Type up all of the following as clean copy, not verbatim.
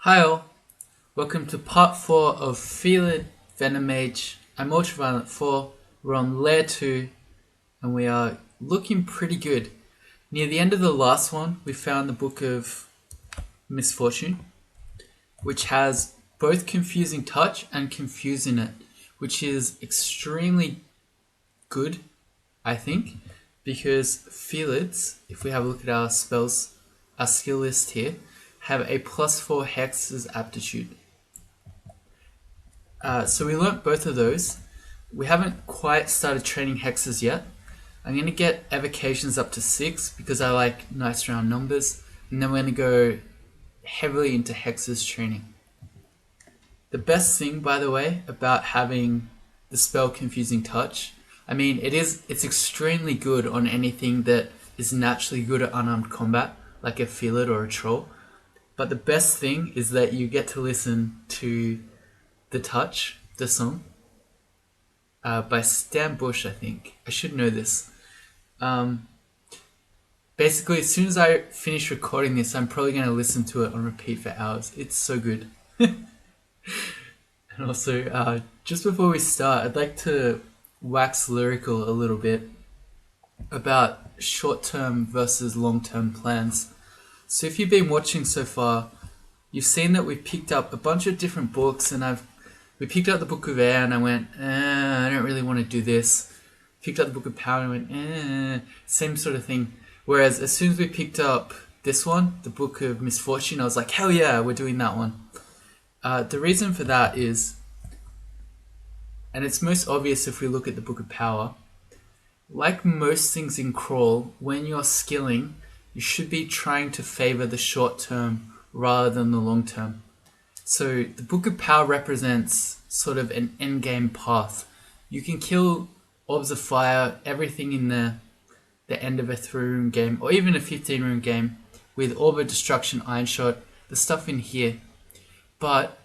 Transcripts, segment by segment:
Hi all, welcome to part 4 of Felid Venom Mage. I'm Ultraviolent 4, we're on layer 2 and we are looking pretty good. Near the end of the last one we found the Book of Misfortune, which has both Confusing Touch and Confuse in it, which is extremely good, I think, because Felids, if we have a look at our spells, our skill list here, have a +4 HEXES aptitude. So we learnt both of those. We haven't quite started training HEXES yet. I'm going to get evocations up to 6 because I like nice round numbers, and then we're going to go heavily into HEXES training. The best thing, by the way, about having the spell Confusing Touch, I mean, it's extremely good on anything that is naturally good at unarmed combat, like a Felid or a troll. But the best thing is that you get to listen to The Touch, the song, by Stan Bush, I think. I should know this. Basically, as soon as I finish recording this, I'm probably going to listen to it on repeat for hours. It's so good. And also, just before we start, I'd like to wax lyrical a little bit about short-term versus long-term plans. So if you've been watching so far, you've seen that we picked up a bunch of different books, and we picked up the Book of Air and I went, I don't really want to do this. Picked up the Book of Power and I went, same sort of thing. Whereas as soon as we picked up this one, the Book of Misfortune, I was like, hell yeah, we're doing that one. The reason for that is, and it's most obvious if we look at the Book of Power, like most things in Crawl, when you're skilling, you should be trying to favor the short term rather than the long term. So the Book of Power represents sort of an endgame path. You can kill orbs of fire, everything in the end of a 3-room game, or even a 15-room game, with Orb of Destruction, Iron Shot, the stuff in here. But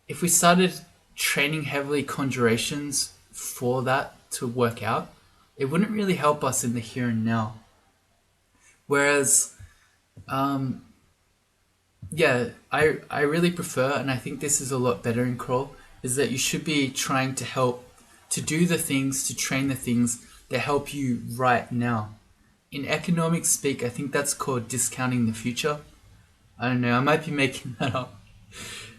if we started training heavily conjurations for that to work out, it wouldn't really help us in the here and now. Whereas, yeah, I really prefer, and I think this is a lot better in Crawl, is that you should be trying to do the things, to train the things that help you right now. In economic speak, I think that's called discounting the future. I don't know, I might be making that up.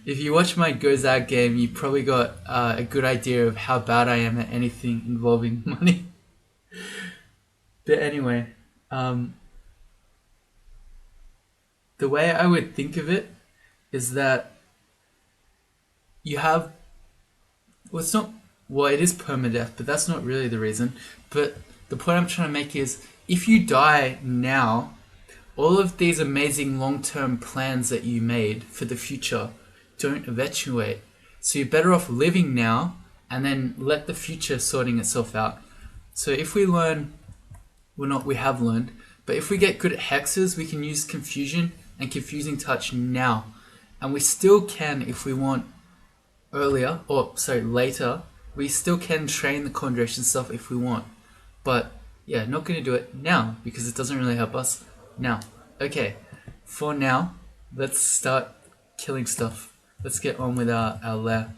If you watch my Gozag game, you probably got a good idea of how bad I am at anything involving money. But anyway, the way I would think of it is that you have, it is permadeath, but that's not really the reason. But the point I'm trying to make is, if you die now, all of these amazing long-term plans that you made for the future don't eventuate. So you're better off living now and then let the future sorting itself out. So if we learn, we have learned, but if we get good at HEXES, we can use Confusion and Confusing Touch now. And we still can, if we want later, we still can train the conjuration stuff if we want. But yeah, not going to do it now because it doesn't really help us now. Okay, for now, let's start killing stuff. Let's get on with our lair.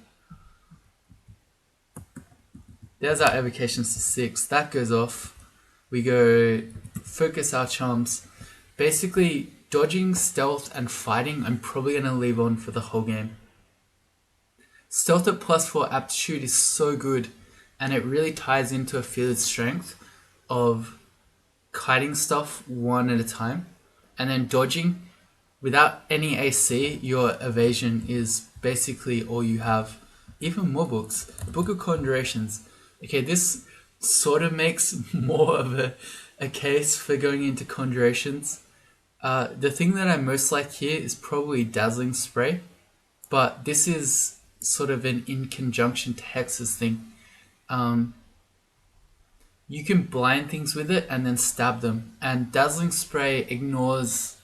There's our evocations to 6. That goes off. We go focus our charms. Basically, dodging, stealth, and fighting, I'm probably going to leave on for the whole game. Stealth at +4 aptitude is so good, and it really ties into a Felid's strength of kiting stuff one at a time, and then dodging. Without any AC, your evasion is basically all you have. Even more books. Book of Conjurations. Okay, this sort of makes more of a case for going into conjurations. The thing that I most like here is probably Dazzling Spray, but this is sort of an in conjunction to HEXES thing. You can blind things with it and then stab them, and Dazzling Spray ignores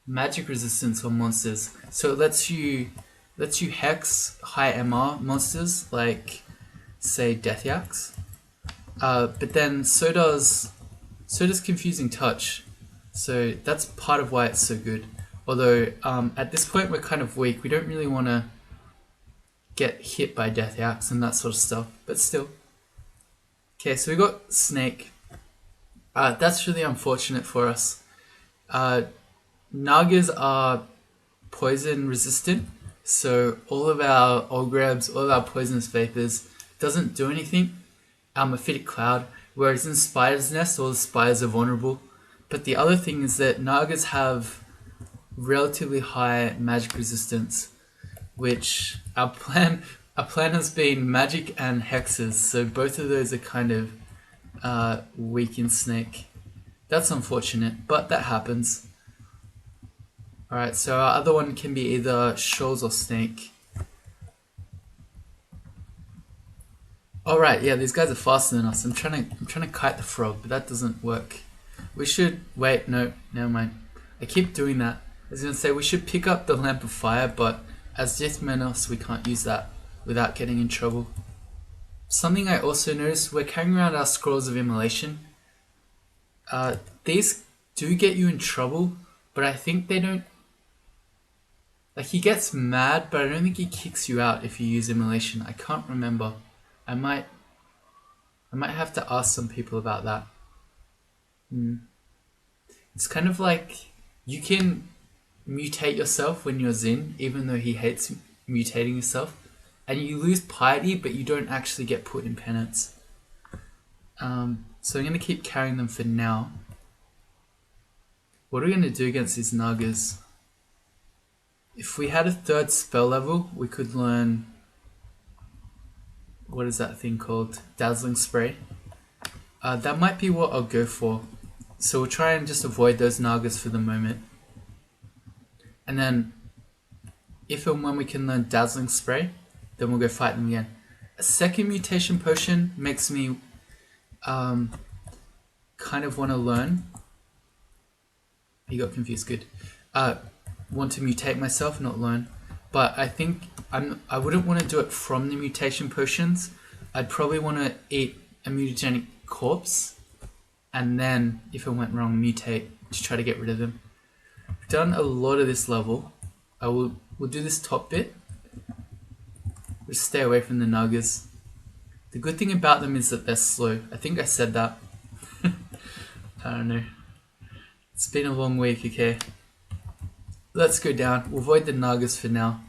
magic resistance on monsters, so it lets you hex high MR monsters like, say, Death Yaks. But then so does Confusing Touch. So that's part of why it's so good. Although at this point we're kind of weak. We don't really want to get hit by Death Axe and that sort of stuff. But still. Okay, so we got Snake. That's really unfortunate for us. Nagas are poison resistant. So all of our Ogrebs, all of our poisonous vapors doesn't do anything. Our Mephitic Cloud, whereas in Spider's Nest, all the spiders are vulnerable. But the other thing is that Nagas have relatively high magic resistance, which our plan has been magic and hexes, so both of those are kind of weak in Snake. That's unfortunate, but that happens. Alright, so our other one can be either Shoals or Snake. Alright, yeah, these guys are faster than us. I'm trying to kite the frog, but that doesn't work. We should wait, no, never mind. I keep doing that. I was gonna say we should pick up the Lamp of Fire, but as Dithmenos we can't use that without getting in trouble. Something I also noticed, we're carrying around our Scrolls of Immolation. These do get you in trouble, but I think they don't. Like, he gets mad, but I don't think he kicks you out if you use Immolation. I can't remember. I might have to ask some people about that. It's kind of like you can mutate yourself when you're Zin, even though he hates mutating himself, and you lose piety, but you don't actually get put in penance. So I'm going to keep carrying them for now. What are we going to do against these Nagas? If we had a third spell level, we could learn... What is that thing called? Dazzling Spray. That might be what I'll go for. So we'll try and just avoid those Nagas for the moment. And then, if and when we can learn Dazzling Spray, then we'll go fight them again. A second mutation potion makes me kind of want to learn. You got confused, good. Want to mutate myself, not learn. But I think I wouldn't want to do it from the mutation potions. I'd probably want to eat a mutagenic corpse, and then, if it went wrong, mutate to try to get rid of them. We've done a lot of this level. We'll do this top bit. Just stay away from the Nagas. The good thing about them is that they're slow. I think I said that. I don't know. It's been a long week, okay. Let's go down. We'll avoid the Nagas for now.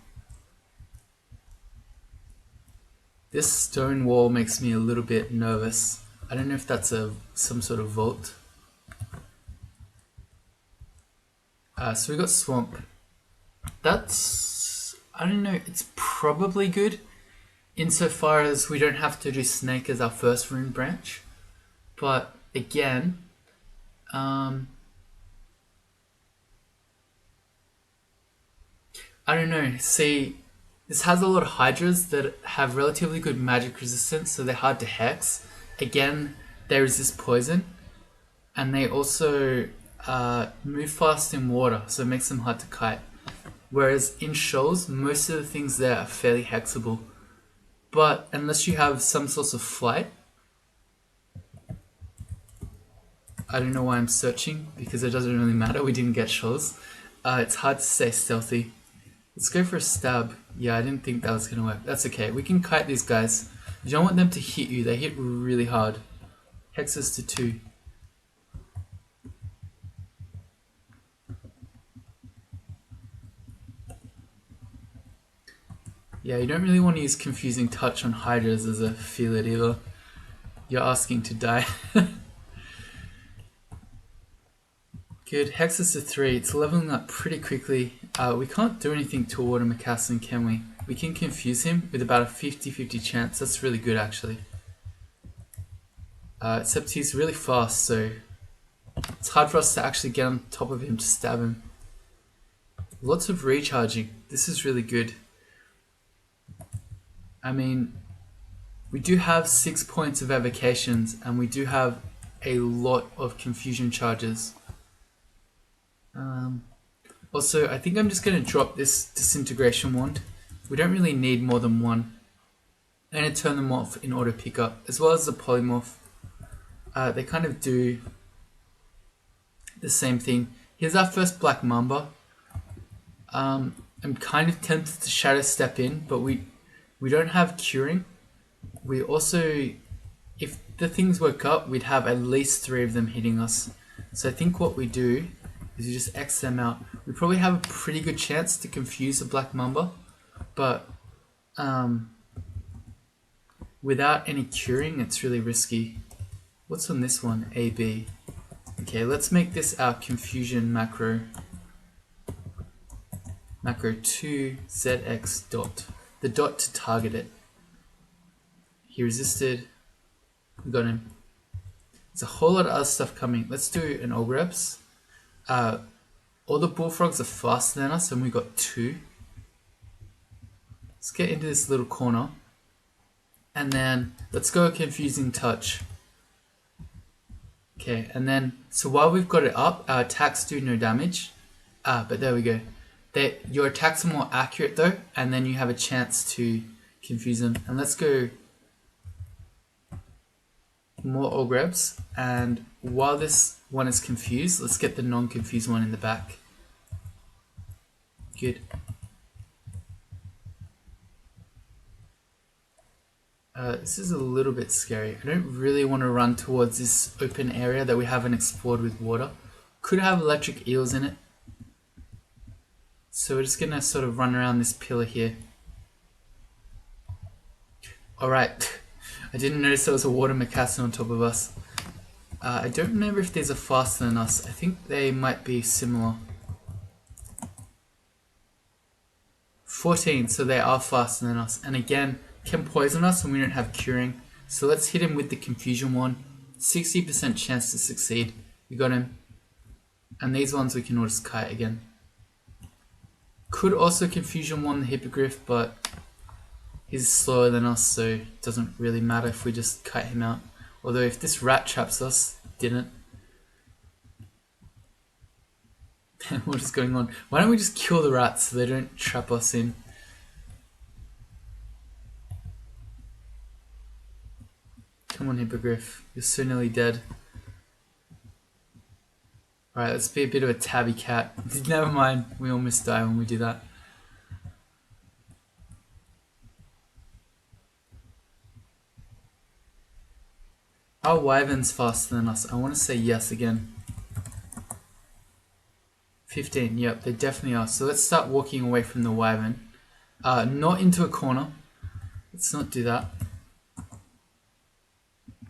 This stone wall makes me a little bit nervous. I don't know if that's some sort of vault. So we got Swamp. That's... I don't know, it's probably good insofar as we don't have to do Snake as our first rune branch. But again, I don't know. See, this has a lot of Hydras that have relatively good magic resistance, so they're hard to hex. Again, they resist poison, and they also move fast in water, so it makes them hard to kite. Whereas in Shoals, most of the things there are fairly hexable. But unless you have some sorts of flight, I don't know why I'm searching, because it doesn't really matter, we didn't get Shoals. It's hard to stay stealthy. Let's go for a stab. Yeah, I didn't think that was going to work. That's okay. We can kite these guys. You don't want them to hit you. They hit really hard. Hexes to 2. Yeah, you don't really want to use Confusing Touch on Hydras as a Felid either. You're asking to die. Good. Hexes to 3. It's leveling up pretty quickly. We can't do anything to Watermacassin, can we? We can confuse him with about a 50-50 chance. That's really good, actually. Except he's really fast, so it's hard for us to actually get on top of him to stab him. Lots of recharging. This is really good. I mean, we do have 6 points of evocations, and we do have a lot of confusion charges. Also, I think I'm just going to drop this disintegration wand. We don't really need more than one. I'm going to turn them off in auto pickup, as well as the polymorph. They kind of do the same thing. Here's our first Black Mamba. I'm kind of tempted to Shadow Step in, but we don't have curing. We also, if the things work up, we'd have at least 3 of them hitting us. So I think what we do is you just X them out. We probably have a pretty good chance to confuse the Black Mamba, but without any curing, it's really risky. What's on this one? AB. Okay, let's make this our confusion macro. Macro 2 ZX dot. The dot to target it. He resisted. We got him. There's a whole lot of other stuff coming. Let's do an Ogrebs. All the bullfrogs are faster than us, and we got 2. Let's get into this little corner. And then let's go a confusing touch. Okay, and then so while we've got it up, our attacks do no damage. But there we go. Your attacks are more accurate though, and then you have a chance to confuse them. And let's go more Ogrebs, and while this one is confused, let's get the non-confused one in the back. Good. This is a little bit scary. I don't really want to run towards this open area that we haven't explored with water. Could have electric eels in it. So we're just going to sort of run around this pillar here. Alright, I didn't notice there was a water Macassin on top of us. I don't remember if these are faster than us. I think they might be similar. 14, so they are faster than us. And again, can poison us and we don't have curing. So let's hit him with the confusion one. 60% chance to succeed. We got him. And these ones we can all just kite again. Could also confusion one the hippogriff, but he's slower than us, so it doesn't really matter if we just kite him out. Although if this rat traps us, didn't. What is going on? Why don't we just kill the rats so they don't trap us in? Come on, hippogriff. You're so nearly dead. Alright, let's be a bit of a tabby cat. Never mind, we almost die when we do that. Are wyverns faster than us? I want to say yes again. 15, yep, they definitely are. So let's start walking away from the wyvern. Not into a corner. Let's not do that.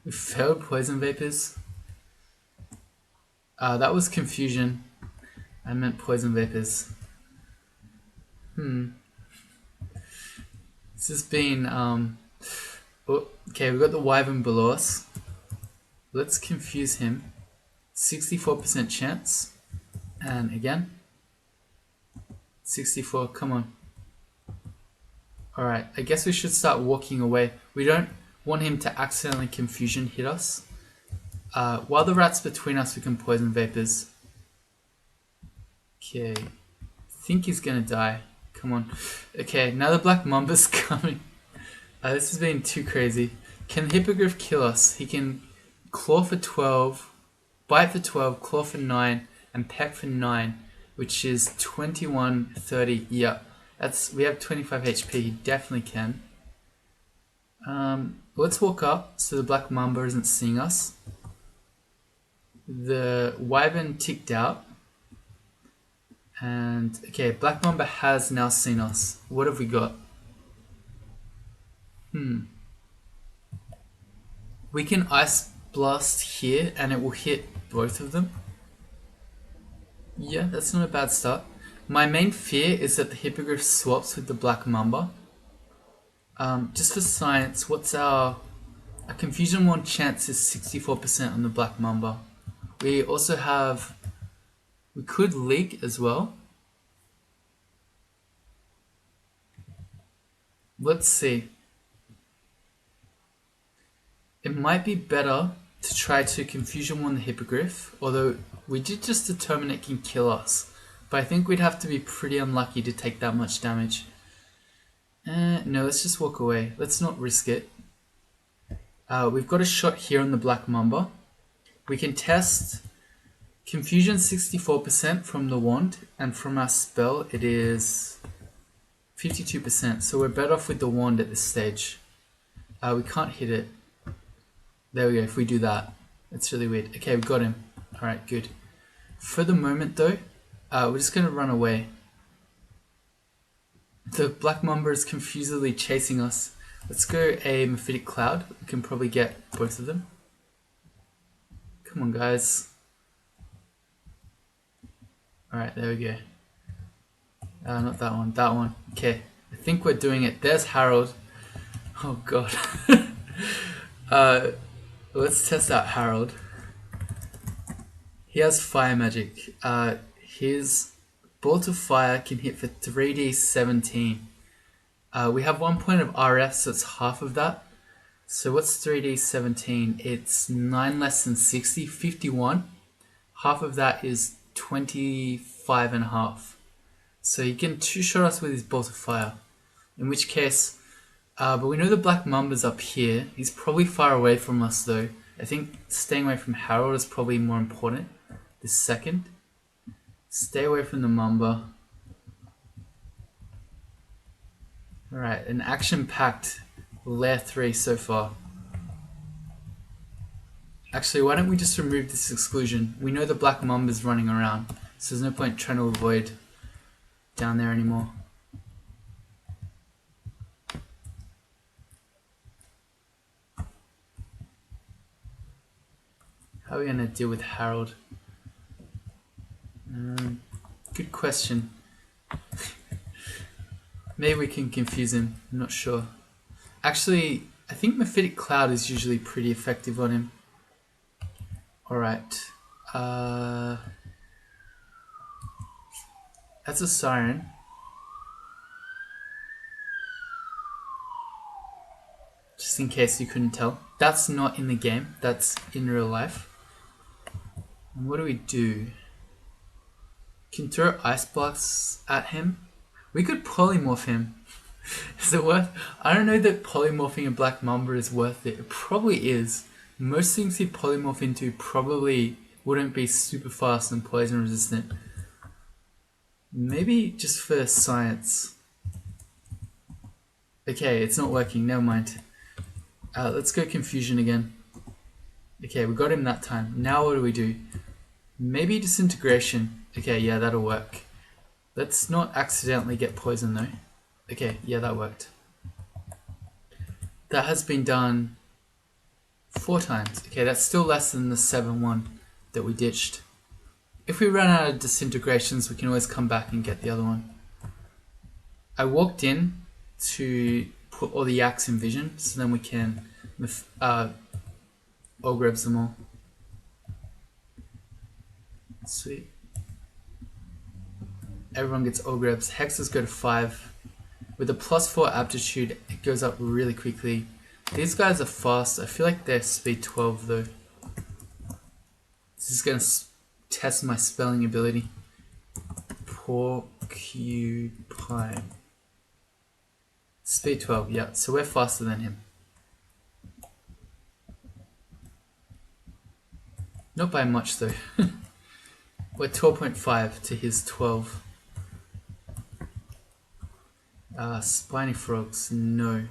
We failed poison vapors. That was confusion. I meant poison vapors. This has been okay, we've got the wyvern below us. Let's confuse him. 64% chance. And again. 64, come on. Alright, I guess we should start walking away. We don't want him to accidentally confusion hit us. While the rat's between us, we can poison vapors. Okay. I think he's gonna die. Come on. Okay, now the black mamba's coming. This has been too crazy. Can the hippogriff kill us? He can claw for 12, bite for 12, claw for 9, and peck for 9, which is 21, 30. Yeah, we have 25 HP. He definitely can. Let's walk up so the black mamba isn't seeing us. The wyvern ticked out. And okay, black mamba has now seen us. What have we got? We can ice blast here and it will hit both of them. Yeah, that's not a bad start. My main fear is that the hippogriff swaps with the black mamba. Just for science, what's our confusion one chance is 64% on the black mamba. We also have, we could leak as well. Let's see. It might be better to try to confusion one the hippogriff, although we did just determine it can kill us. But I think we'd have to be pretty unlucky to take that much damage. No, let's just walk away. Let's not risk it. We've got a shot here on the black mamba. We can test Confusion 64% from the wand, and from our spell it is 52%, so we're better off with the wand at this stage. We can't hit it. There we go, if we do that. It's really weird. Okay, we got him. Alright, good. For the moment though, we're just going to run away. The Black Mamba is confusedly chasing us. Let's go a Mephitic Cloud. We can probably get both of them. Come on, guys. Alright, there we go. Not that one, that one. Okay, I think we're doing it. There's Harold. Oh god. Let's test out Harold. He has fire magic. His bolt of fire can hit for 3d17. We have 1 point of RF, so it's half of that. So what's 3d17? It's 9 less than 60, 51. Half of that is 25 and a half. So he can two-shot us with his bolt of fire. In which case, but we know the Black Mamba's up here. He's probably far away from us though. I think staying away from Harold is probably more important this second. Stay away from the Mamba. Alright, an action-packed Lair 3 so far. Actually, why don't we just remove this exclusion? We know the Black Mamba's running around, so there's no point trying to avoid down there anymore. How are we going to deal with Harold? Good question. Maybe we can confuse him, I'm not sure. Actually, I think Mephitic Cloud is usually pretty effective on him. Alright. That's a siren. Just in case you couldn't tell. That's not in the game, that's in real life. And what do we do? Can throw ice blocks at him. We could polymorph him. Is it worth? I don't know that polymorphing a Black Mamba is worth it. It probably is. Most things he'd polymorph into probably wouldn't be super fast and poison resistant. Maybe just for science. Okay, it's not working. Never mind. Let's go confusion again. Okay, we got him that time. Now what do we do? Maybe disintegration. Okay, yeah, that'll work. Let's not accidentally get poisoned though. Okay, yeah, that worked. That has been done 4 times. Okay, that's still less than the 7-1 that we ditched. If we run out of disintegrations, we can always come back and get the other one. I walked in to put all the yaks in vision, so then we can ogrebs them all. Sweet. Everyone gets ogrebs. Hexes go to 5. With a +4 aptitude, it goes up really quickly. These guys are fast. I feel like they're speed 12 though. This is going to test my spelling ability. Porcupine. Speed 12, yeah. So we're faster than him. Not by much though. We're 12.5 to his 12. Spiny frogs, no.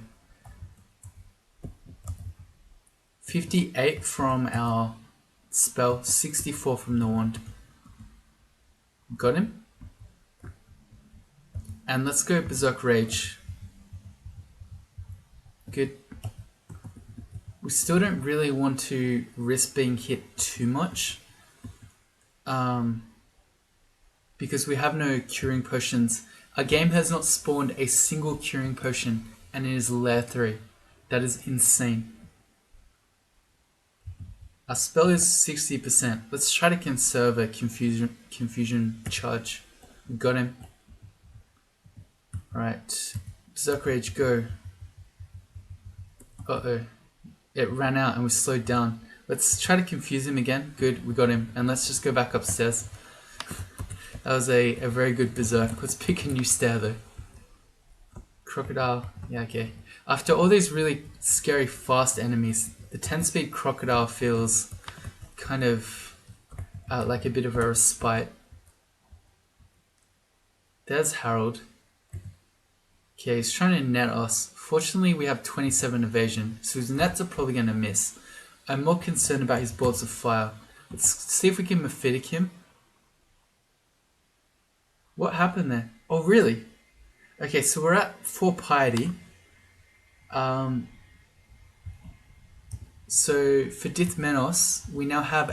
58 from our spell, 64 from the wand. Got him. And let's go Berserk Rage. Good. We still don't really want to risk being hit too much. Because we have no curing potions. Our game has not spawned a single curing potion, and it is Lair 3. That is insane. Our spell is 60%. Let's try to conserve a confusion charge. Got him. Alright. Berserk Rage, go. Uh-oh. It ran out and we slowed down. Let's try to confuse him again. Good, we got him. And let's just go back upstairs. That was a very good berserk. Let's pick a new stair though. Crocodile. Yeah, okay. After all these really scary fast enemies, the 10 speed crocodile feels kind of like a bit of a respite. There's Harold. Okay, he's trying to net us. Fortunately, we have 27 evasion, so his nets are probably going to miss. I'm more concerned about his bolts of fire. Let's see if we can mephitic him. What happened there? Oh, really? Okay, so we're at 4 piety. So for Dithmenos, we now have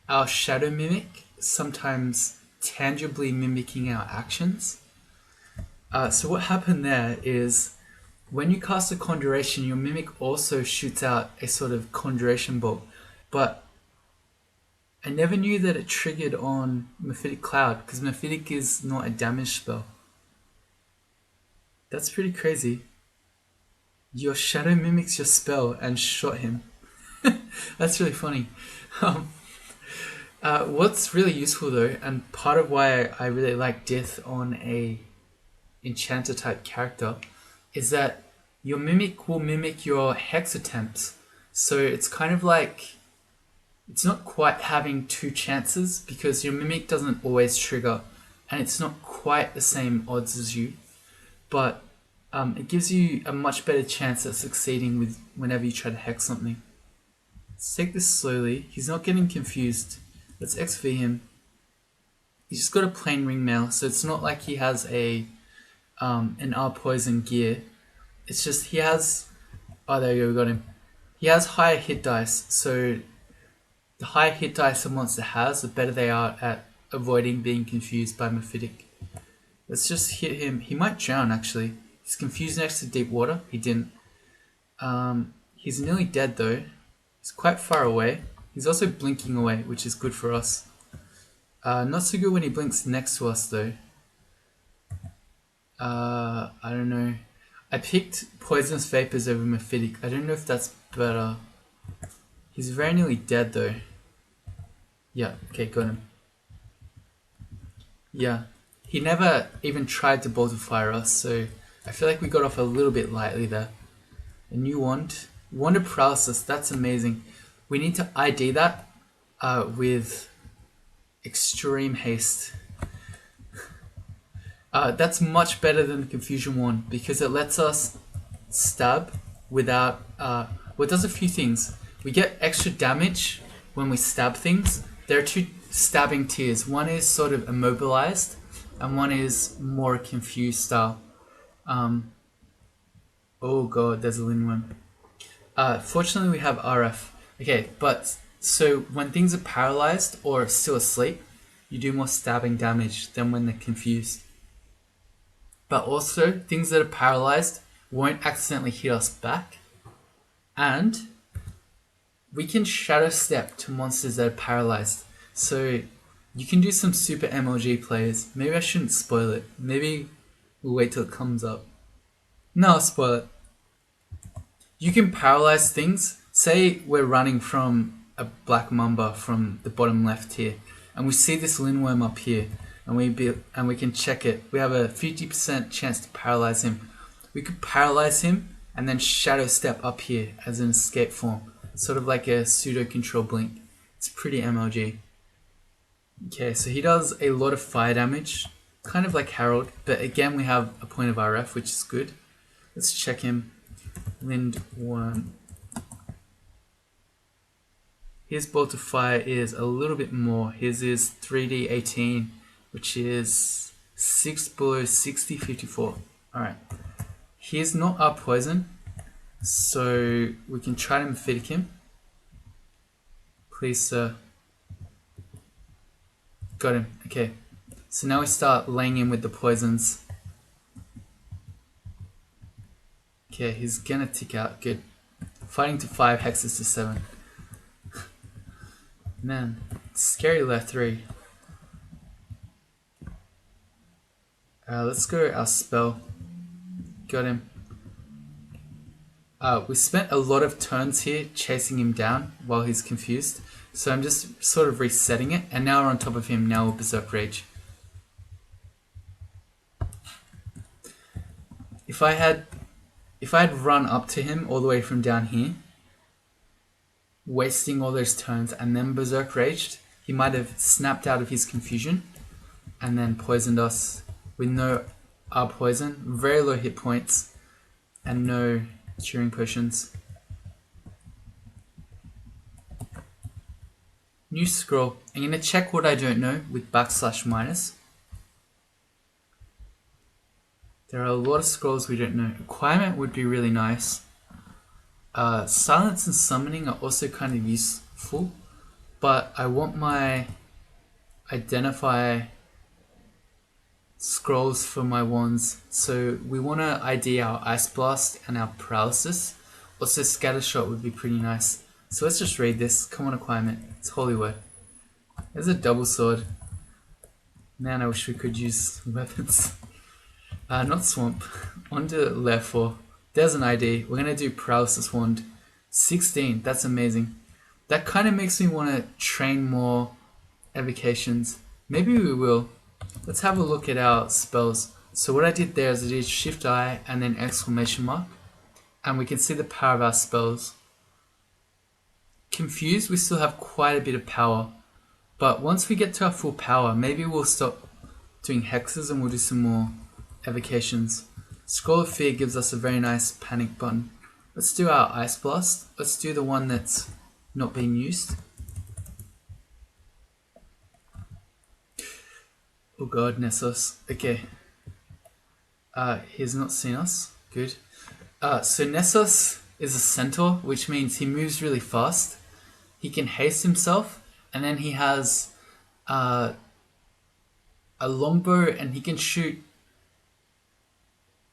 our shadow mimic, sometimes tangibly mimicking our actions. So what happened there is when you cast a conjuration, your mimic also shoots out a sort of conjuration bolt. But I never knew that it triggered on Mephitic Cloud, because Mephitic is not a damage spell. That's pretty crazy. Your shadow mimics your spell and shot him. That's really funny. What's really useful though, and part of why I really like Dith on a enchanter type character, is that your mimic will mimic your hex attempts. So it's kind of like, it's not quite having 2 chances because your mimic doesn't always trigger and it's not quite the same odds as you, but it gives you a much better chance at succeeding with whenever you try to hex something. Let's take this slowly. He's not getting confused. Let's XV him. He's just got a plain ring mail, so it's not like he has an R poison gear. It's just he has, oh there you go, we got him. He has higher hit dice, so the higher hit dice a monster has, the better they are at avoiding being confused by Mephitic. Let's just hit him. He might drown actually. He's confused next to deep water. He didn't. He's nearly dead though. He's quite far away. He's also blinking away, which is good for us. Not so good when he blinks next to us though. I don't know. I picked Poisonous Vapors over Mephitic. I don't know if that's better. He's very nearly dead though. Yeah, okay, got him. Yeah. He never even tried to bolt of fire us, so I feel like we got off a little bit lightly there. A new wand. Wand of Paralysis, that's amazing. We need to ID that with Extreme Haste. That's much better than the Confusion Wand because it lets us stab without... well, it does a few things. We get extra damage when we stab things. There are 2 stabbing tiers. One is sort of immobilized and one is more confused style. Oh god, there's a Linworm. Fortunately we have RF. Okay, but so when things are paralyzed or still asleep, you do more stabbing damage than when they're confused. But also, things that are paralyzed won't accidentally hit us back. And we can shadow step to monsters that are paralyzed. So you can do some super MLG plays. Maybe I shouldn't spoil it. Maybe we'll wait till it comes up. No, I'll spoil it. You can paralyze things. Say we're running from a Black Mamba from the bottom left here, and we see this Linworm up here, and we can check it. We have a 50% chance to paralyze him. We could paralyze him and then shadow step up here as an escape form, sort of like a pseudo control blink. It's pretty MLG. Okay, so he does a lot of fire damage, kind of like Harold, but again we have a point of RF, which is good. Let's check him. Lindworm. His bolt of fire is a little bit more. His is 3d18, which is 6 below 60, 54. Alright. He's not our poison, so we can try to Mephitic him. Please, sir. Got him. Okay. So now we start laying in with the poisons. Okay, he's gonna tick out. Good. Fighting to 5, hexes to 7. Man, scary left 3. Let's go our spell. Got him. We spent a lot of turns here chasing him down while he's confused. So I'm just sort of resetting it, and now we're on top of him. Now we'll Berserk Rage. If I had run up to him all the way from down here, wasting all those turns and then Berserk Raged, he might have snapped out of his confusion and then poisoned us with no poison, very low hit points, and no curing potions. New scroll. I'm going to check what I don't know with /-. There are a lot of scrolls we don't know. Acquirement would be really nice. Silence and summoning are also kind of useful, but I want my identify scrolls for my wands. So we want to ID our Ice Blast and our Paralysis. Also Scatter Shot would be pretty nice. So let's just read this. Come on, acquirement. It's Holy Word. There's a double sword. Man, I wish we could use weapons. Not Swamp. On to Lair 4. There's an ID. We're going to do Paralysis Wand. 16. That's amazing. That kind of makes me want to train more evocations. Maybe we will. Let's have a look at our spells. So what I did there is I did Shift I and then exclamation mark. And we can see the power of our spells. Confused, we still have quite a bit of power. But once we get to our full power, maybe we'll stop doing hexes and we'll do some more evocations. Scroll of Fear gives us a very nice panic button. Let's do our Ice Blast. Let's do the one that's not being used. Oh god, Nessos. Okay. He's not seen us. Good. So Nessos is a centaur, which means he moves really fast. He can haste himself, and then he has a longbow, and he can shoot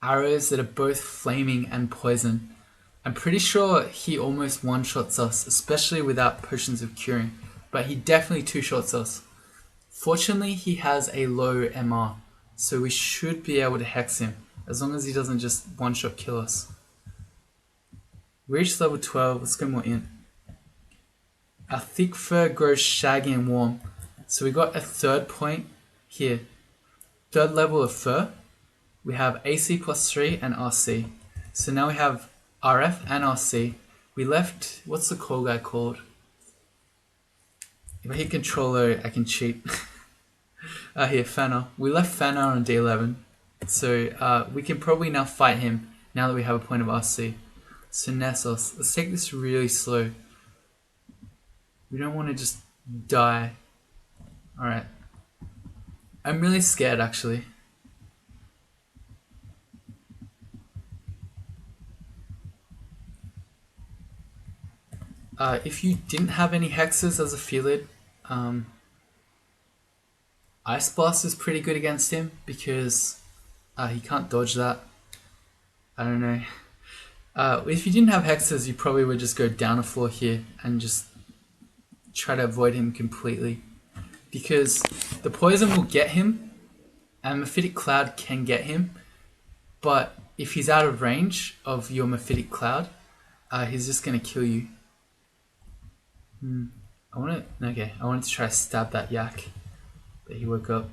arrows that are both flaming and poison. I'm pretty sure he almost one-shots us, especially without potions of curing, but he definitely two-shots us. Fortunately, he has a low MR, so we should be able to hex him, as long as he doesn't just one-shot kill us. We reached level 12, let's go more in. Our thick fur grows shaggy and warm, so we got a third point here. Third level of fur. We have AC +3 and RC. So now we have RF and RC. We left, what's the call guy called? If I hit controller, I can cheat. Here, Fana. We left Fana on D11. So we can probably now fight him now that we have a point of RC. So Nessos, let's take this really slow. We don't want to just die. Alright. I'm really scared actually. If you didn't have any hexes as a Felid, Ice Blast is pretty good against him because he can't dodge that. I don't know. If you didn't have hexes, you probably would just go down a floor here and just try to avoid him completely. Because the poison will get him, and Mephitic Cloud can get him, but if he's out of range of your Mephitic Cloud, he's just going to kill you. I wanted to try to stab that yak, but he woke up.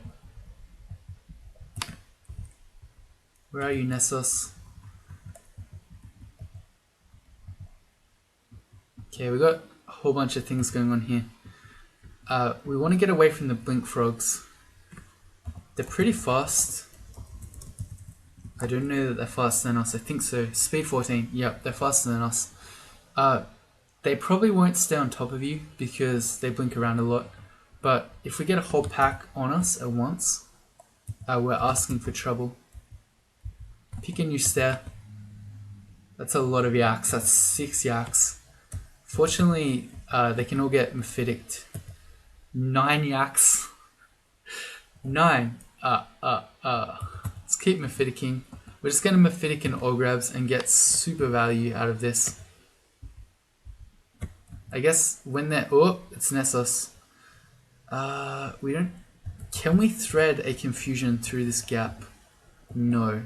Where are you, Nessos? Okay, we got a whole bunch of things going on here. We want to get away from the blink frogs. They're pretty fast. I don't know that they're faster than us. I think so. Speed 14. Yep, they're faster than us. They probably won't stay on top of you because they blink around a lot. But if we get a whole pack on us at once, we're asking for trouble. Pick a new stair. That's a lot of yaks. That's 6 yaks. Fortunately, they can all get Mephitic. 9 yaks. 9. Let's keep Mephiticing. We're just going to Mephitic and all grabs and get super value out of this. I guess when they're... Oh, it's Nessos. We don't... Can we thread a confusion through this gap? No.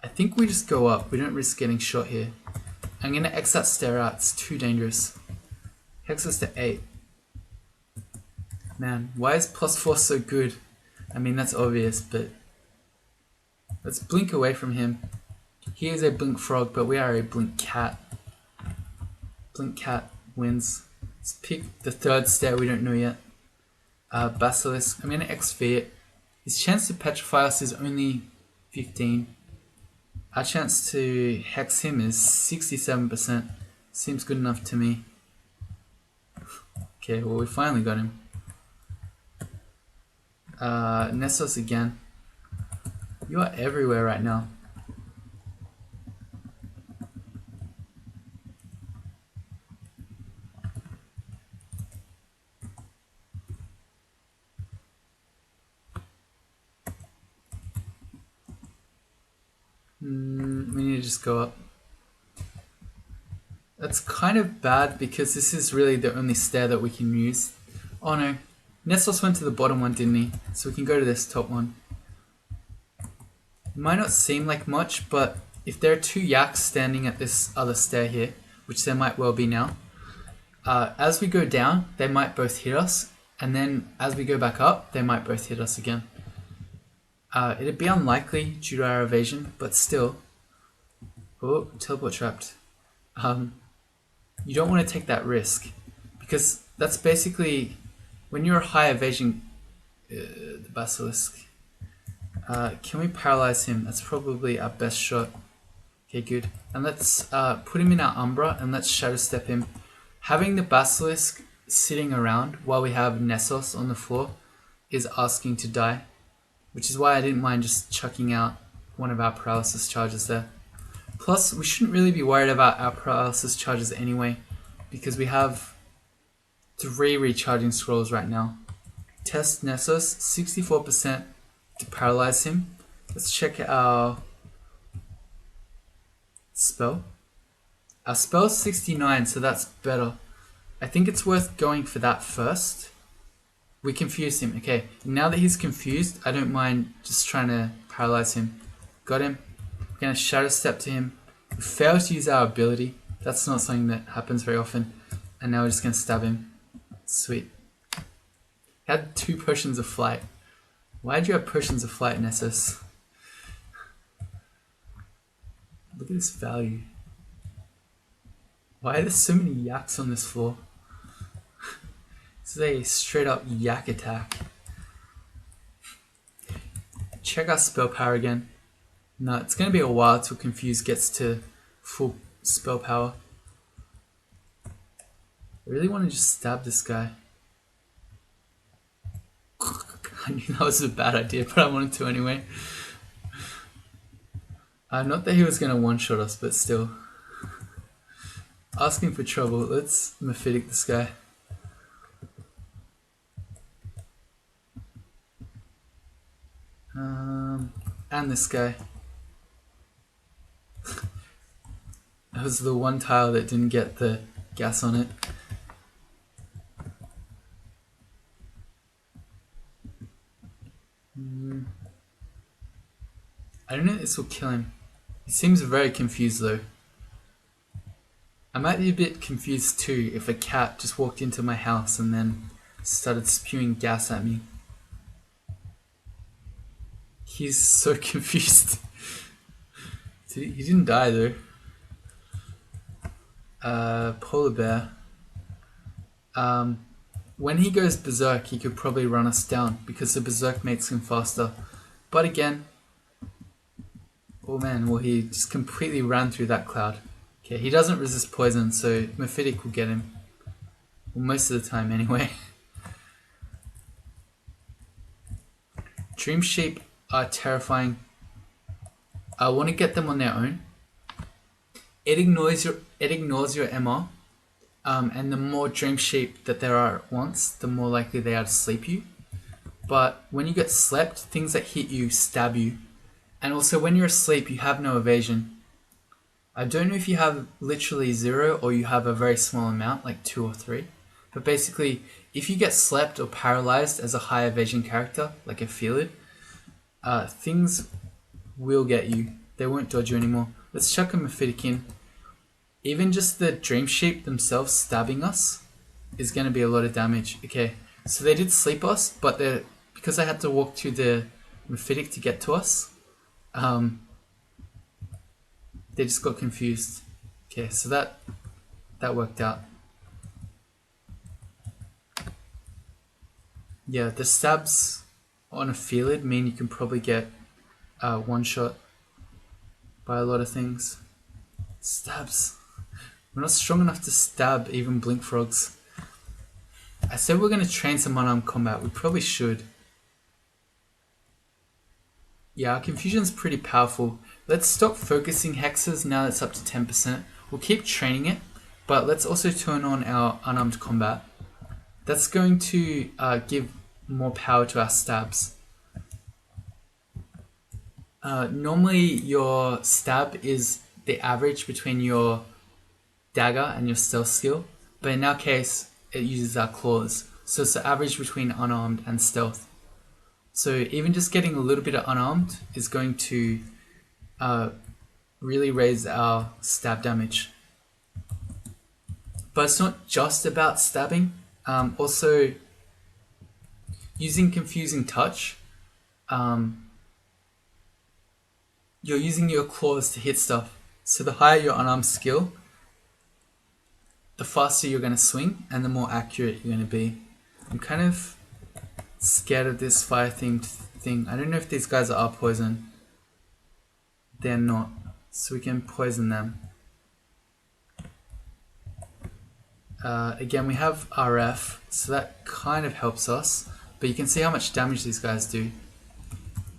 I think we just go up. We don't risk getting shot here. I'm going to X that stair out. It's too dangerous. Hexes to 8. Man, why is +4 so good? I mean, that's obvious, but... Let's blink away from him. He is a blink frog, but we are a blink cat. Blink cat. wins. Let's pick the third stair we don't know yet. Basilisk. I'm going to XV it. His chance to petrify us is only 15. Our chance to hex him is 67%. Seems good enough to me. Okay, well we finally got him. Nessos again. You are everywhere right now. We need to just go up. That's kind of bad because this is really the only stair that we can use. Oh no, Nessos went to the bottom one, didn't he? So we can go to this top one. It might not seem like much, but if there are two yaks standing at this other stair here, which there might well be now, as we go down, they might both hit us, and then as we go back up, they might both hit us again. It'd be unlikely due to our evasion, but still. Oh, teleport trapped. You don't want to take that risk, because that's basically, when you're a high evasion, the Basilisk. Can we paralyze him? That's probably our best shot. Okay, good. And let's put him in our Umbra, and let's Shadow Step him. Having the Basilisk sitting around while we have Nessos on the floor is asking to die, which is why I didn't mind just chucking out one of our paralysis charges there. Plus, we shouldn't really be worried about our paralysis charges anyway, because we have 3 recharging scrolls right now. Test Nessos, 64% to paralyze him. Let's check our spell. Our spell's 69, so that's better. I think it's worth going for that first. We confused him. Okay, now that he's confused, I don't mind just trying to paralyze him. Got him. We're going to Shadow Step to him. We failed to use our ability. That's not something that happens very often. And now we're just going to stab him. Sweet. He had 2 potions of flight. Why did you have potions of flight, Nessus? Look at this value. Why are there so many yaks on this floor? This is a straight up yak attack. Check our spell power again. No, it's going to be a while till Confuse gets to full spell power. I really want to just stab this guy. I knew that was a bad idea, but I wanted to anyway. Not that he was going to one-shot us, but still. Asking for trouble. Let's Mephitic this guy. And this guy. That was the one tile that didn't get the gas on it. I don't know if this will kill him. He seems very confused though. I might be a bit confused too if a cat just walked into my house and then started spewing gas at me. He's so confused. He didn't die though. Polar bear. When he goes berserk, he could probably run us down because the berserk makes him faster. But again, oh man, well he just completely ran through that cloud. Okay, he doesn't resist poison, so Mephitic will get him. Well, most of the time anyway. Dream Sheep are terrifying. I want to get them on their own. It ignores your MR, and the more Dream Sheep that there are at once, the more likely they are to sleep you. But when you get slept, things that hit you stab you. And also when you're asleep, you have no evasion. I don't know if you have literally 0 or you have a very small amount, like 2 or 3. But basically, if you get slept or paralyzed as a high evasion character, like a Felid, things will get you. They won't dodge you anymore. Let's chuck a Mephitic in. Even just the Dream Sheep themselves stabbing us is going to be a lot of damage. Okay, so they did sleep us, but because I had to walk to the Mephitic to get to us, they just got confused. Okay, so that worked out. Yeah, the stabs on a Felid mean you can probably get one shot by a lot of things. Stabs. We're not strong enough to stab even blink frogs. I said we're going to train some unarmed combat. We probably should. Yeah, our confusion's pretty powerful. Let's stop focusing hexes now that's up to 10%. We'll keep training it, but let's also turn on our unarmed combat. That's going to give more power to our stabs. Normally your stab is the average between your dagger and your stealth skill, but in our case it uses our claws, so it's the average between unarmed and stealth. So even just getting a little bit of unarmed is going to really raise our stab damage. But it's not just about stabbing. Also, using confusing touch, you're using your claws to hit stuff. So the higher your unarmed skill, the faster you're going to swing and the more accurate you're going to be. I'm kind of scared of this fire themed thing. I don't know if these guys are poison. They're not, so we can poison them. Again, we have RF, so that kind of helps us, but you can see how much damage these guys do.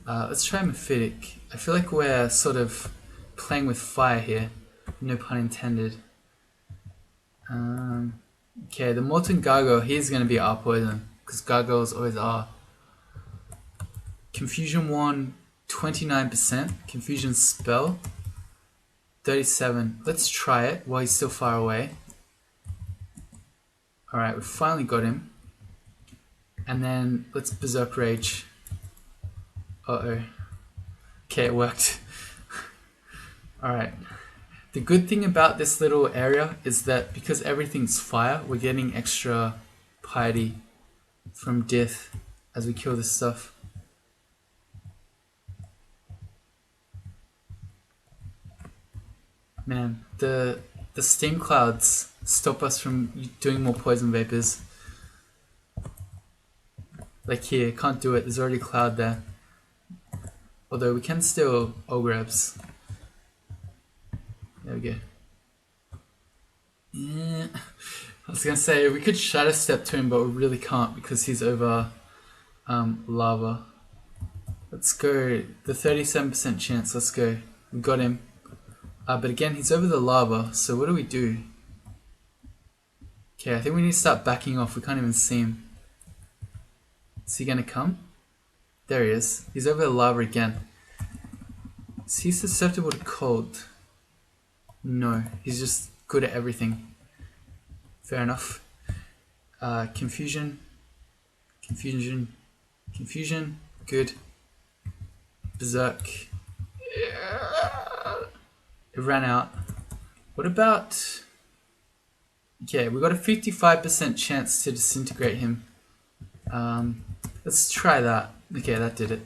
Let's try Mephitic. I feel like we're sort of playing with fire here, no pun intended. Okay, the Molten Gargoyle, he's going to be our poison, because gargoyles always are. Confusion 1, 29%. Confusion spell, 37. Let's try it while he's still far away. Alright, we finally got him. And then let's Berserk Rage. Uh-oh. Okay, it worked. Alright. The good thing about this little area is that because everything's fire, we're getting extra piety from death as we kill this stuff. Man, the steam clouds stop us from doing more poison vapors. Like here, can't do it, there's already a cloud there. Although we can still ogrebs. There we go. Yeah. I was gonna say we could shadow step to him, but we really can't because he's over lava. Let's go the 37% chance. Let's go. We got him. But again, he's over the lava. So what do we do? Okay, I think we need to start backing off. We can't even see him. Is he gonna come? There he is. He's over the lava again. Is he susceptible to cold? No, he's just good at everything. Fair enough. Confusion. Confusion. Confusion. Good. Berserk. It ran out. What about... Okay, we got a 55% chance to disintegrate him. Let's try that. Okay, that did it.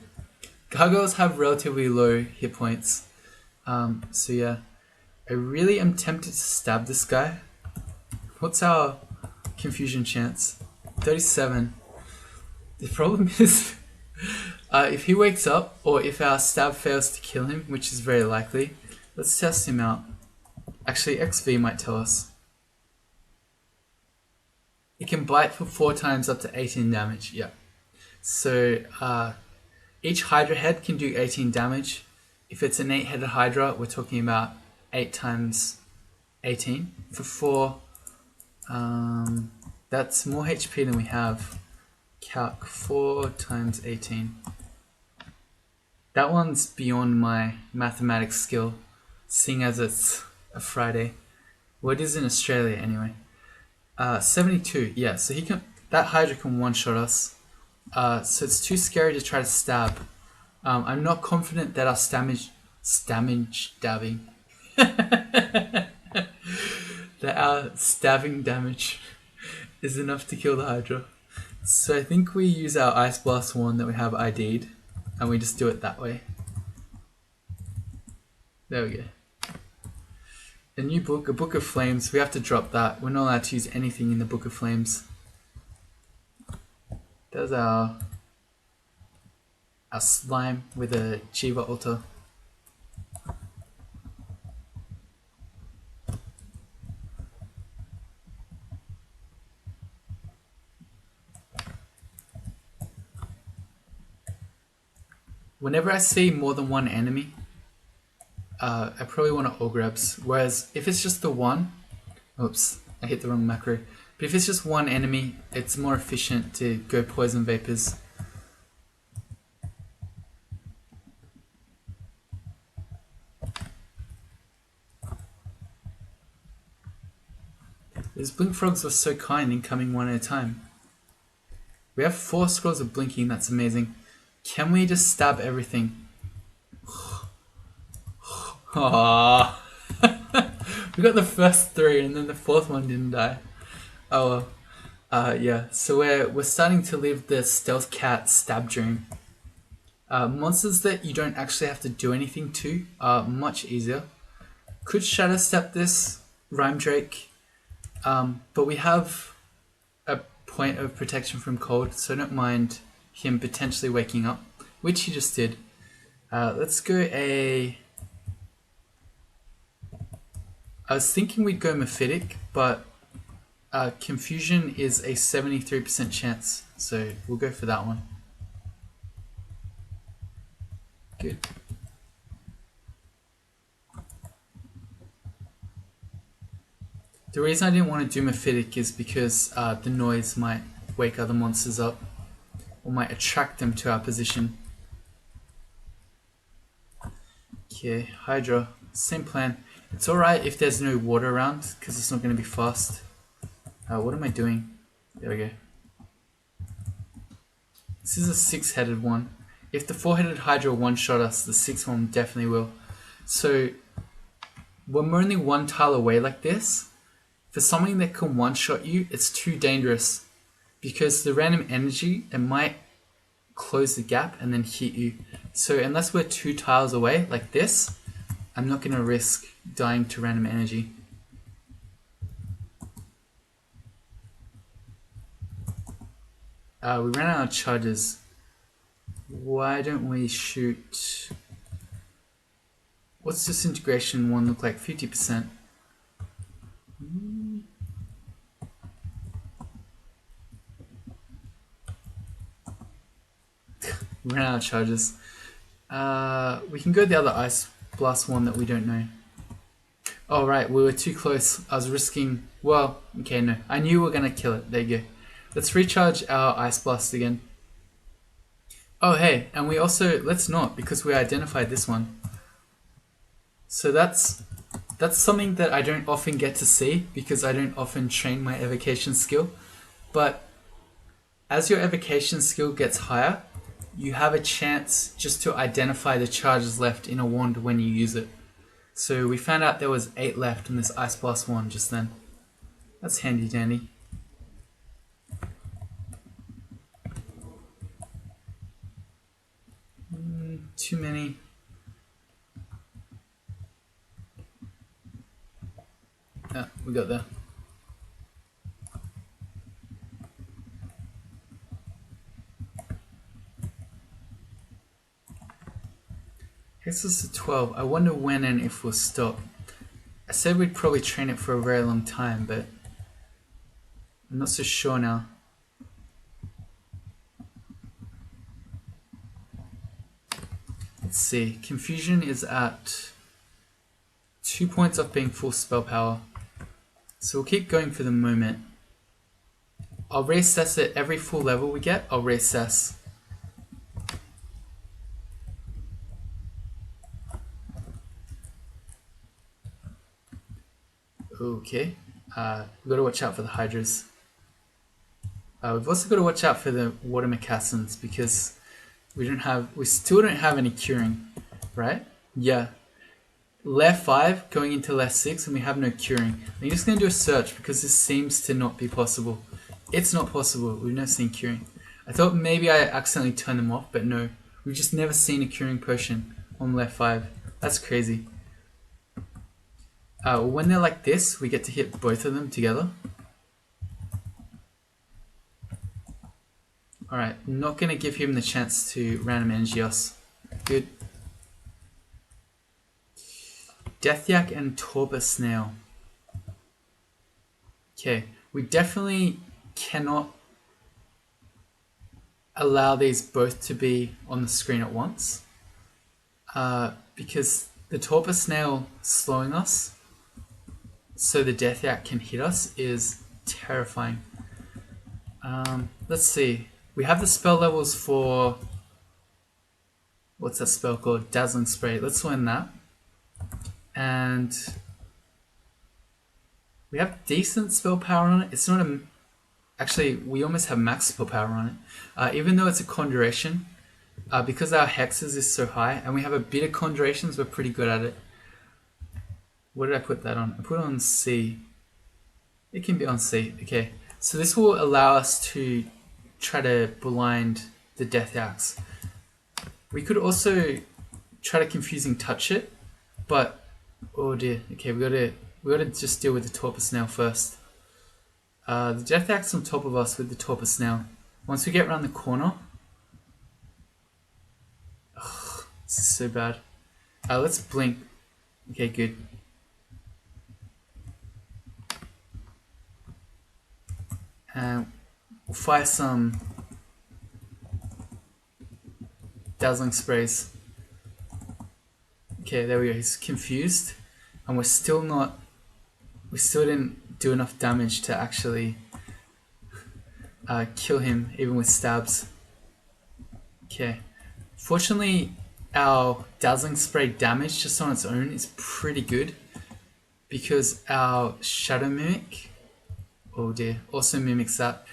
Gargoyles have relatively low hit points. So yeah. I really am tempted to stab this guy. What's our confusion chance? 37. The problem is, if he wakes up, or if our stab fails to kill him, which is very likely, let's test him out. Actually, XV might tell us. It can bite for 4 times up to 18 damage, yeah. So, each Hydra head can do 18 damage. If it's an 8-headed Hydra, we're talking about 8 times 18. For 4, that's more HP than we have. Calc 4 times 18. That one's beyond my mathematics skill, seeing as it's a Friday. Well, it is in Australia anyway. 72, yeah, so he can, that Hydra can one-shot us. So it's too scary to try to stab. I'm not confident that our that our stabbing damage is enough to kill the Hydra. So I think we use our Ice Blast wand that we have ID'd, and we just do it that way. There we go. A new book, a Book of Flames. We have to drop that. We're not allowed to use anything in the Book of Flames. There's our slime with a Chiva altar. Whenever I see more than one enemy, I probably want to all grabs. Whereas if it's just the one, oops, I hit the wrong macro. But if it's just one enemy, it's more efficient to go poison vapors. These blink frogs were so kind in coming one at a time. We have 4 scrolls of blinking, that's amazing. Can we just stab everything? Aww. We got the first 3 and then the 4th one didn't die. Oh well. Yeah, so we're starting to live the stealth cat stab dream. Monsters that you don't actually have to do anything to are much easier. Could shadow step this Rhyme Drake, but we have a point of protection from cold, so I don't mind him potentially waking up, which he just did. Let's go I was thinking we'd go Mephitic, but Confusion is a 73% chance, so we'll go for that one. Good. The reason I didn't want to do Mephitic is because the noise might wake other monsters up, or might attract them to our position. Okay, Hydra, same plan. It's alright if there's no water around, because it's not going to be fast. What am I doing? There we go. This is a 6-headed one. If the 4-headed Hydra one-shot us, the 6th one definitely will. So, when we're only one tile away like this, for something that can one-shot you, it's too dangerous. Because the random energy, it might close the gap and then hit you. So unless we're 2 tiles away, like this, I'm not going to risk dying to random energy. We ran out of charges. Why don't we shoot... What's disintegration one look like? 50%. We ran out of charges. We can go the other ice blast one that we don't know. Oh right, we were too close. I was risking... Well, okay, no. I knew we were going to kill it. There you go. Let's recharge our ice blast again. Oh hey, and we also... Let's not, because we identified this one. So that's something that I don't often get to see, because I don't often train my evocation skill. But as your evocation skill gets higher, you have a chance just to identify the charges left in a wand when you use it. So we found out there was 8 left in this Ice Blast wand just then. That's handy dandy. Too many. Ah, we got there. HEXES to 12. I wonder when and if we'll stop. I said we'd probably train it for a very long time, but I'm not so sure now. Let's see. Confusion is at 2 points off being full spell power. So we'll keep going for the moment. I'll reassess it every full level we get. I'll reassess. Okay. We've got to watch out for the Hydras. We've also got to watch out for the water mocassins because we still don't have any curing, right? Yeah. Layer 5 going into layer 6 and we have no curing. I'm just going to do a search because this seems to not be possible. It's not possible. We've never seen curing. I thought maybe I accidentally turned them off, but no. We've just never seen a curing potion on layer 5. That's crazy. When they're like this, we get to hit both of them together. Alright, not going to give him the chance to random energy us. Good. Deathyak and Torpor Snail. Okay, we definitely cannot allow these both to be on the screen at once. Because the Torpor Snail slowing us so the Deathyak can hit us is terrifying. Let's see. We have the spell levels for... what's that spell called? Dazzling Spray. Let's learn that. And we have decent spell power on it. It's not a... actually, we almost have max spell power on it. Even though it's a conjuration, because our hexes is so high, and we have a bit of conjurations, we're pretty good at it. What did I put that on? I put it on C. It can be on C. Okay. So this will allow us to try to blind the Deathyaks. We could also try to confusing touch it, but oh dear. Okay, we gotta just deal with the Torpor Snail first. The Deathak's on top of us with the Torpor Snail. Once we get around the corner, this is so bad. Let's blink. Okay, good. And we'll fire some Dazzling Sprays. Okay, there we go. He's confused, and we still didn't do enough damage to actually kill him, even with stabs. Okay. Fortunately, our Dazzling Spray damage just on its own is pretty good, because our Shadow Mimic, oh dear, also mimics that.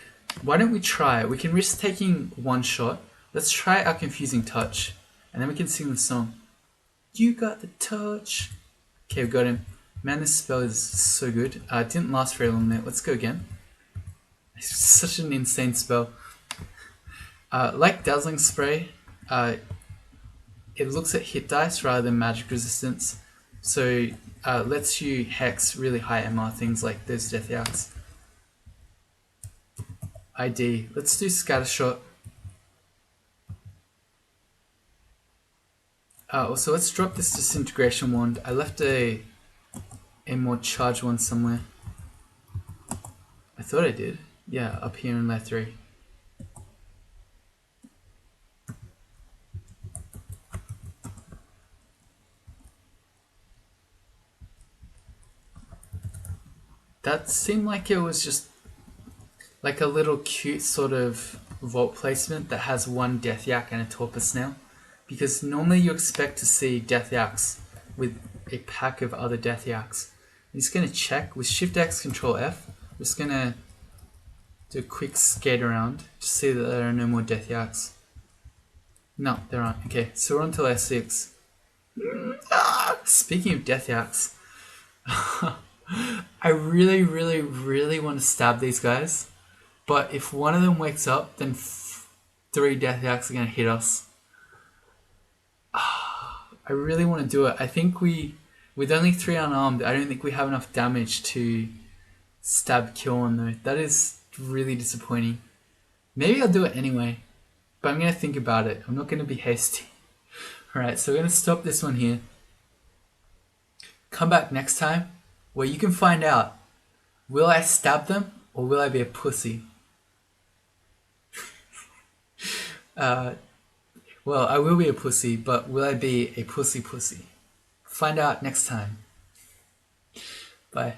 Why don't we try it? We can risk taking one shot. Let's try our Confusing Touch, and then we can sing the song. You got the touch. Okay, we got him. Man, this spell is so good. It didn't last very long there. Let's go again. It's such an insane spell. Like Dazzling Spray, it looks at hit dice rather than magic resistance. So lets you hex really high MR things like those Deathyaks. ID. Let's do Scattershot. Also, let's drop this Disintegration Wand. I left a more charged one somewhere. I thought I did. Yeah, up here in layer 3. That seemed like it was just like a little cute sort of vault placement that has one Deathyak and a Torpor Snail. Because normally you expect to see Deathyaks with a pack of other Deathyaks. I'm just going to check with Shift X, Control F. I'm just going to do a quick skate around to see that there are no more Deathyaks. No, there aren't. Okay, so we're on to layer 6. Speaking of Deathyaks, I really, really, really want to stab these guys. But if one of them wakes up, then 3 Deathyaks are going to hit us. I really want to do it. I think with only 3 unarmed, I don't think we have enough damage to stab kill on though. That is really disappointing. Maybe I'll do it anyway, but I'm going to think about it. I'm not going to be hasty. Alright, so we're going to stop this one here. Come back next time where you can find out, will I stab them or will I be a pussy? Well, I will be a pussy, but will I be a pussy? Find out next time. Bye.